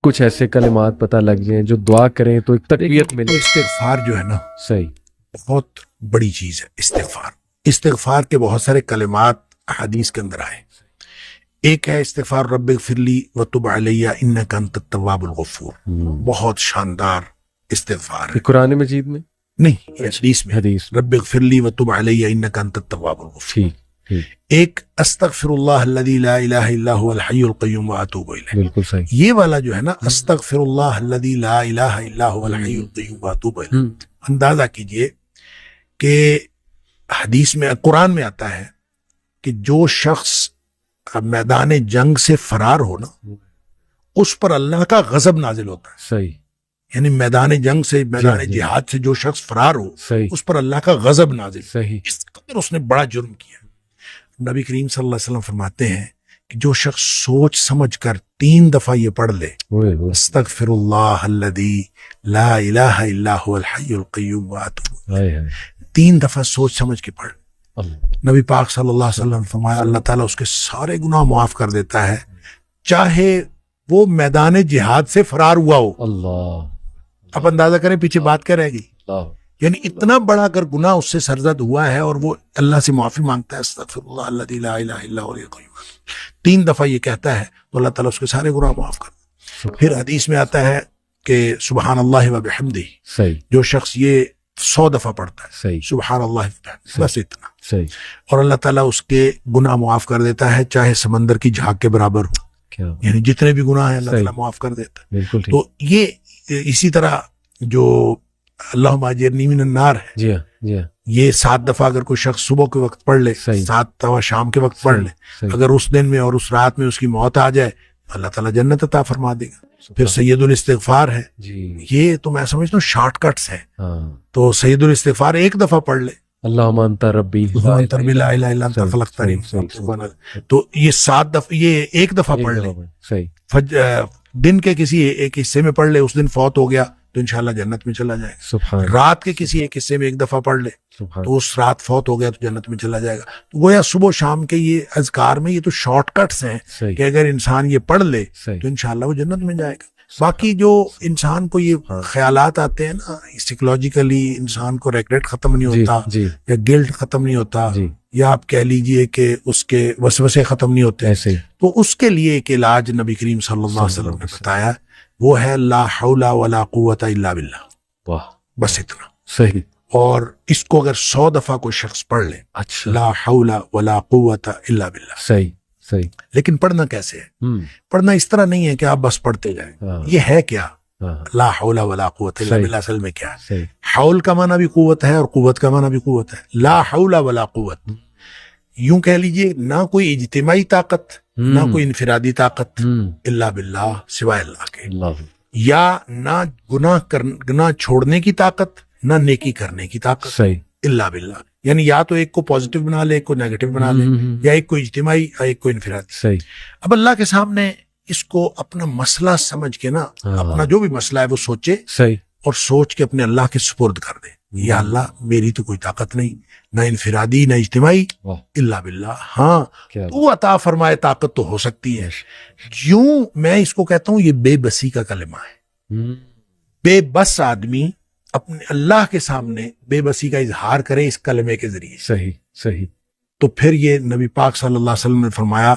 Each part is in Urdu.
کچھ ایسے کلمات پتہ لگ جائیں جو دعا کریں تو ایک تقویت ملے. استغفار جو ہے نا صحیح بہت بڑی چیز ہے. استغفار کے بہت سارے کلمات حدیث کے اندر آئے. ایک ہے استغفار رب اغفر لی وتب علی انک انت التواب الغفور. بہت شاندار استغفار ہے. قرآن مجید میں نہیں یہ حدیث میں حدیث رب اغفر لی وتب علی انک انت التواب الغفور. ٹھیک. ایک استغفر اللہ الذی لا الہ الا هو الحی القیوم واتوب الیہ. بالکل صحیح. یہ والا جو ہے نا استغفر اللہ الذی لا الہ الا هو الحی القیوم واتوب الیہ. اندازہ کیجئے کہ حدیث میں قرآن میں آتا ہے کہ جو شخص میدان جنگ سے فرار ہو نا اس پر اللہ کا غضب نازل ہوتا ہے. صحیح. یعنی میدان جنگ سے میدان جہاد سے جو شخص فرار ہو صحیح. اس پر اللہ کا غضب نازل. صحیح. اس قدر اس نے بڑا جرم کیا. نبی کریم صلی اللہ علیہ وسلم فرماتے ہیں کہ جو شخص سوچ سمجھ کر 3 دفعہ یہ پڑھ لے استغفر اللہ الذی لا الہ الا هو الحی القیوم واتوب الیہ، 3 دفعہ سوچ سمجھ کے پڑھ. نبی پاک صلی اللہ علیہ وسلم فرمایا اللہ تعالیٰ اس کے سارے گناہ معاف کر دیتا ہے چاہے وہ میدان جہاد سے فرار ہوا ہو. اللہ. اب اندازہ کریں پیچھے بات کیا رہ گئی. اللہ. یعنی اتنا بڑا اگر گناہ اس سے سرزد ہوا ہے اور وہ اللہ سے معافی مانگتا ہے استغفر اللہ الذی لا الہ الا هو الحی القیوم 3 دفعہ یہ کہتا ہے تو اللہ تعالیٰ اس کے سارے گناہ معاف کر دیتا ہے. پھر حدیث میں آتا ہے کہ سبحان اللہ و بحمدہ. صحیح. جو شخص یہ 100 دفعہ پڑھتا ہے صحیح. سبحان اللہ بس اتنا صحیح. اور اللہ تعالیٰ اس کے گناہ معاف کر دیتا ہے چاہے سمندر کی جھاگ کے برابر ہو. کیا یعنی جتنے بھی گناہ ہیں اللہ صحیح. تعالیٰ معاف کر دیتا ہے. بالکل ٹھیک. تو یہ اسی طرح جو اللہم اجرنی من النار ہے جی ہاں جی ہاں یہ 7 دفعہ اگر کوئی شخص صبح کے وقت پڑھ لے صحیح. 7 دفعہ شام کے وقت پڑھ لے صحیح. اگر اس دن میں اور اس رات میں اس کی موت آ جائے اللہ تعالیٰ جنت عطا فرما دے گا. پھر سید الاستغفار ہے. جی یہ تو میں سمجھتا ہوں شارٹ کٹس ہیں. ہاں. تو سید الاستغفار 1 دفعہ پڑھ لے اللہم انت ربی لا الہ الا انت خلقتنی. تو یہ 7 دفعہ یہ 1 دفعہ پڑھ لے. صحیح. دن کے کسی ایک حصے میں پڑھ لے اس دن فوت ہو گیا تو انشاءاللہ جنت میں چلا جائے گا. سبحان. رات کے کسی ایک حصے میں 1 دفعہ پڑھ لے سبحان. تو اس رات فوت ہو گیا تو جنت میں چلا جائے گا. تو گویا صبح و شام کے یہ اذکار میں یہ تو شارٹ کٹس ہیں صحیح. کہ اگر انسان یہ پڑھ لے صحیح. تو انشاءاللہ وہ جنت میں جائے گا. باقی جو انسان کو یہ خیالات آتے ہیں نا سائیکولوجیکلی انسان کو ریگریٹ ختم نہیں ہوتا جی یا گلٹ ختم نہیں ہوتا جی یا آپ کہہ لیجئے کہ اس کے وسوسے ختم نہیں ہوتے ایسے ہی. تو اس کے لیے ایک علاج نبی کریم صلی اللہ علیہ وسلم نے بتایا وہ ہے لا حول ولا قوت الا باللہ. واہ. بس اتنا. صحیح. اور اس کو اگر 100 دفعہ کوئی شخص پڑھ لے اچھا. لا حول ولا قوت الا باللہ. صحیح صحیح. لیکن پڑھنا کیسے ہے؟ پڑھنا اس طرح نہیں ہے کہ آپ بس پڑھتے جائیں. یہ ہے کیا لا حول ولا قوت الا باللہ اصل میں کیا ہے؟ صحیح. حول کا معنی بھی قوت ہے اور قوت کا معنی بھی قوت ہے. لا حول ولا قوت یوں کہہ لیجئے نہ کوئی اجتماعی طاقت نہ کوئی انفرادی طاقت الا باللہ سوائے اللہ کے. اللہ. یا نہ گناہ چھوڑنے کی طاقت نہ نیکی کرنے کی طاقت صحیح. الا باللہ. یعنی یا تو ایک کو پازیٹیو بنا لے ایک کو نیگیٹو بنا لے یا ایک کو اجتماعی یا ایک کو انفرادی. صحیح. اب اللہ کے سامنے اس کو اپنا مسئلہ سمجھ کے نا اپنا جو بھی مسئلہ ہے وہ سوچے صحیح. اور سوچ کے اپنے اللہ کے سپرد کر دے. یا اللہ میری تو کوئی طاقت نہیں نہ انفرادی نہ اجتماعی الا باللہ. ہاں تو عطا فرمائے طاقت تو ہو سکتی ہے. یوں میں اس کو کہتا ہوں یہ بے بسی کا کلمہ ہے. بے بس آدمی اپنے اللہ کے سامنے بے بسی کا اظہار کرے اس کلمے کے ذریعے. صحیح صحیح. تو پھر یہ نبی پاک صلی اللہ علیہ وسلم نے فرمایا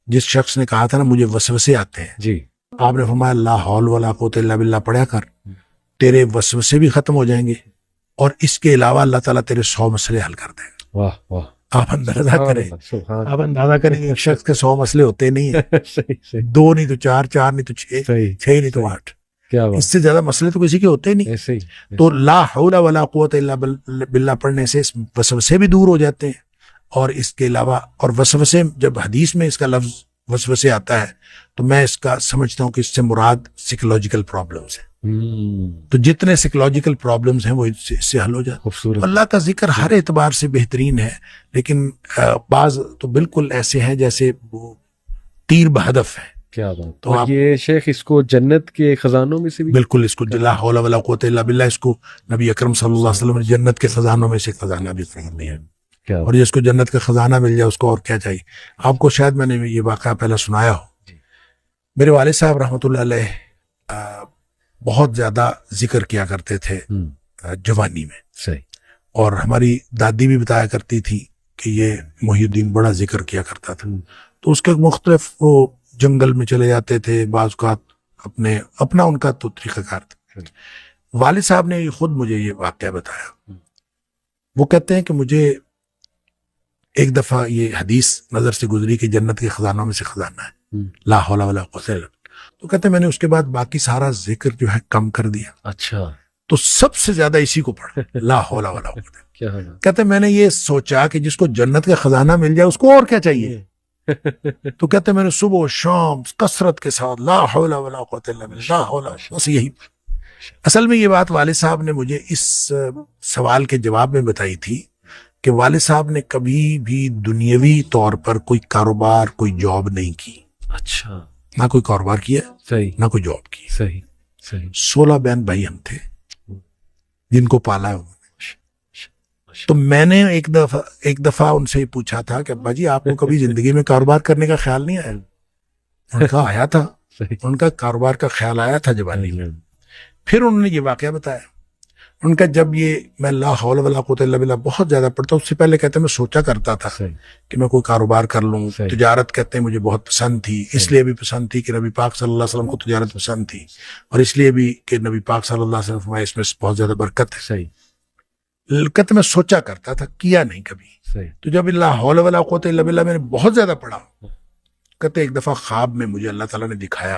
جس شخص نے کہا تھا نا مجھے وسوسے آتے ہیں جی آپ نے فرمایا لا حول ولا قوت الا باللہ پڑھا کر تیرے وسوسے بھی ختم ہو جائیں گے اور اس کے علاوہ اللہ تعالیٰ تیرے 100 مسئلے حل کر دے گا. واہ واہ. آپ اندازہ کریں سبحان. آپ اندازہ کریں ایک شخص کے 100 مسئلے ہوتے نہیں ہیں. صحیح صحیح. 2 نہیں تو 4 4 نہیں تو 6 صحیح. 6 نہیں تو 8 کیا اس بات. سے زیادہ مسئلے تو کسی کے ہوتے ہی نہیں. ایسے ہی. تو لا حول ولا قوت الا باللہ پڑھنے سے وسوسے بھی دور ہو جاتے ہیں اور اس کے علاوہ اور وسوسے جب حدیث میں اس کا لفظ وسوسے آتا ہے تو میں اس کا سمجھتا ہوں کہ اس سے مراد سائیکولوجیکل پرابلمز ہیں. تو جتنے سائیکولوجیکل پرابلمز ہیں وہ اس سے حل ہو جاتے ہیں. خوبصورت. اللہ کا ذکر ہر اعتبار سے بہترین ہے لیکن بعض تو بالکل ایسے ہیں جیسے وہ تیر بہدف ہے. کیا بات. تو اور یہ شیخ اس کو جنت کے خزانوں میں سے بھی بالکل اس کو لا حول ولا قوت الا باللہ اس کو نبی اکرم صلی اللہ علیہ وسلم نے جنت کے خزانوں میں سے خزانہ بھی قرار دیا. اور جس کو جنت کا خزانہ مل جائے اس کو اور کیا چاہیے. آپ کو شاید میں نے یہ واقعہ پہلے سنایا ہو. میرے والد صاحب رحمۃ اللہ علیہ بہت زیادہ ذکر کیا کرتے تھے جوانی میں، صحیح. اور ہماری دادی بھی بتایا کرتی تھی کہ یہ محی الدین بڑا ذکر کیا کرتا تھا. تو اس کے مختلف وہ جنگل میں چلے جاتے تھے، بعض اوقات اپنا ان کا تو طریقہ کار تھا. والد صاحب نے خود مجھے یہ واقعہ بتایا. وہ کہتے ہیں کہ مجھے ایک دفعہ یہ حدیث نظر سے گزری کہ جنت کے خزانوں میں سے خزانہ ہے لا حول ولا قوت الا باللہ. تو کہتے ہیں میں نے اس کے بعد باقی سارا ذکر جو ہے کم کر دیا. اچھا. تو سب سے زیادہ اسی کو پڑھا لا حول ولا قوت. کیا کہتے ہیں میں نے یہ سوچا کہ جس کو جنت کا خزانہ مل جائے اس کو اور کیا چاہیے. تو کہتے ہیں میں نے صبح و شام کثرت کے ساتھ لا حول ولا قوت الا باللہ لا حول، بس یہی. اصل میں یہ بات والد صاحب نے مجھے اس سوال کے جواب میں بتائی تھی کہ والد صاحب نے کبھی بھی دنیاوی طور پر کوئی کاروبار، کوئی جاب نہیں کی. اچھا. نہ کوئی کاروبار کیا، صحیح، نہ کوئی جاب کی. صحیح صحیح. 16 بہن بھائی ہم تھے جن کو پالا ہے انہوں نے. تو میں نے ایک دفعہ ان سے پوچھا تھا کہ ابا جی آپ کو کبھی زندگی میں کاروبار کرنے کا خیال نہیں آیا؟ ان کا آیا تھا، ان کا کاروبار کا خیال آیا تھا جوانی میں. پھر انہوں نے یہ واقعہ بتایا. ان کا جب یہ میں لا حول ولا قوت الا باللہ بہت زیادہ پڑھتا، اس سے پہلے کہتے ہیں میں سوچا کرتا تھا کہ میں کوئی کاروبار کر لوں. تجارت کہتے ہیں مجھے بہت پسند تھی، اس لیے بھی پسند تھی کہ نبی پاک صلی اللہ علیہ وسلم کو تجارت پسند تھی، اور اس لیے بھی کہ نبی پاک صلی اللہ علیہ وسلم اس میں بہت زیادہ برکت ہے. صحیح. کہتے میں سوچا کرتا تھا، کیا نہیں کبھی. تو جب لا حول ولا قوت الا باللہ میں نے بہت زیادہ پڑھا، کہتے ایک دفعہ خواب میں مجھے اللہ تعالیٰ نے دکھایا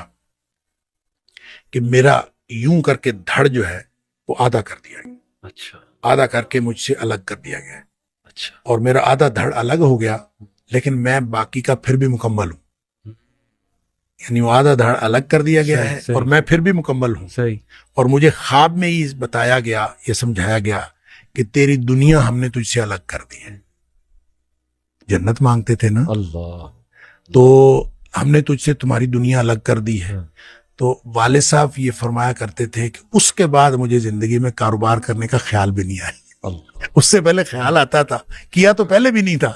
کہ میرا یوں کر کے دھڑ جو ہے وہ آدھا کر دیا گیا. اچھا. آدھا کر کے مجھ سے الگ کر دیا گیا. اچھا. اور میرا آدھا دھڑ الگ ہو گیا، لیکن میں باقی کا پھر بھی مکمل ہوں. یعنی وہ آدھا دھڑ الگ کر دیا گیا ہے اور میں پھر بھی مکمل ہوں. صحیح. اور مجھے خواب میں ہی بتایا گیا، یہ سمجھایا گیا کہ تیری دنیا ہم نے تجھ سے الگ کر دی ہے. جنت مانگتے تھے نا اللہ، تو ہم نے تجھ سے تمہاری دنیا الگ کر دی ہے. تو والد صاحب یہ فرمایا کرتے تھے کہ اس کے بعد مجھے زندگی میں کاروبار کرنے کا خیال بھی نہیں آیا. اس سے پہلے خیال آتا تھا، کیا تو پہلے بھی نہیں تھا.